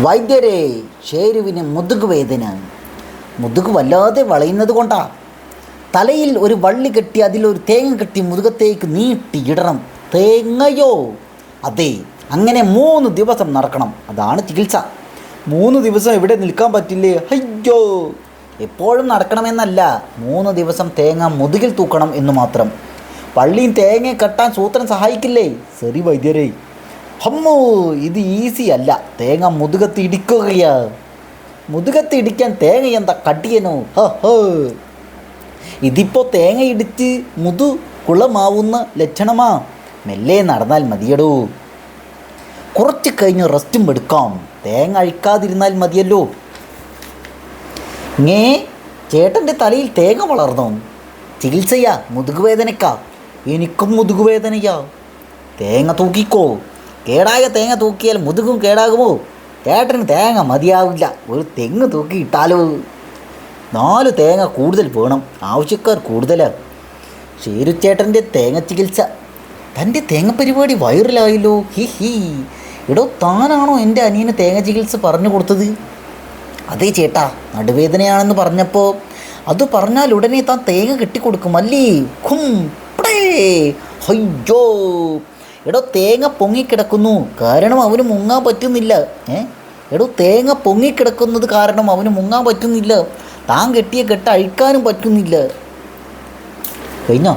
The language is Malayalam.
വൈദ്യരെ, ഷേരുവിന് മുതുക് വേദന. മുതുക് വല്ലാതെ വളയുന്നത് കൊണ്ടാ. തലയിൽ ഒരു വള്ളി കെട്ടി അതിലൊരു തേങ്ങ കെട്ടി മുതുകത്തേക്ക് നീട്ടിയിടണം. തേങ്ങയോ? അതെ, അങ്ങനെ 3 ദിവസം നടക്കണം. അതാണ് ചികിത്സ. 3 ദിവസം ഇവിടെ നിൽക്കാൻ പറ്റില്ലേ? അയ്യോ, എപ്പോഴും നടക്കണമെന്നല്ല, 3 ദിവസം തേങ്ങ മുതുകിൽ തൂക്കണം എന്ന് മാത്രം. വള്ളിയും തേങ്ങ കെട്ടാൻ സൂത്രൻ സഹായിക്കില്ലേ? ശരി വൈദ്യരെ. അമ്മോ, ഇത് ഈസി അല്ല. തേങ്ങ മുതുകത്ത് ഇടിക്കുകയാ. മുതുകത്ത് ഇടിക്കാൻ തേങ്ങ എന്താ കടിയനോ? ഇതിപ്പോൾ തേങ്ങ ഇടിച്ച് കുളമാവുന്ന ലക്ഷണമാ. മെല്ലെ നടന്നാൽ മതിയടോ. കുറച്ച് കഴിഞ്ഞ് റെസ്റ്റും എടുക്കാം. തേങ്ങ അഴിക്കാതിരുന്നാൽ മതിയല്ലോ. ചേട്ടൻ്റെ തലയിൽ തേങ്ങ വളർന്നോ? ചികിത്സയാ, മുതുകുവേദനയ്ക്കാ. എനിക്കും മുതുകുവേദനയാ. തേങ്ങ തൂക്കിക്കോ. കേടായ തേങ്ങ തൂക്കിയാൽ മുതുകും കേടാകുമോ? ചേട്ടന് തേങ്ങ മതിയാവില്ല. ഒരു തെങ്ങ് തൂക്കി ഇട്ടാലോ? 4 തേങ്ങ കൂടുതൽ വേണം. ആവശ്യക്കാർ കൂടുതലാണ്. ഷേരുച്ചേട്ടൻ്റെ തേങ്ങ ചികിത്സ. തൻ്റെ തേങ്ങ പരിപാടി വൈറലായല്ലോ. ഹി. എടോ, താനാണോ എൻ്റെ അനിയന് തേങ്ങ ചികിത്സ പറഞ്ഞു കൊടുത്തത്? അതേ ചേട്ടാ, നടുവേദനയാണെന്ന് പറഞ്ഞപ്പോൾ അത് പറഞ്ഞാൽ ഉടനെ താൻ തേങ്ങ കെട്ടിക്കൊടുക്കും അല്ലേ? അയ്യോ, എടോ, തേങ്ങ പൊങ്ങിക്കിടക്കുന്നു കാരണം അവന് മുങ്ങാൻ പറ്റുന്നില്ല. എടോ, തേങ്ങ പൊങ്ങിക്കിടക്കുന്നത് കാരണം അവന് മുങ്ങാൻ പറ്റുന്നില്ല. താൻ കെട്ടിയ കെട്ട് അഴിക്കാനും പറ്റുന്നില്ല. കഴിഞ്ഞോ?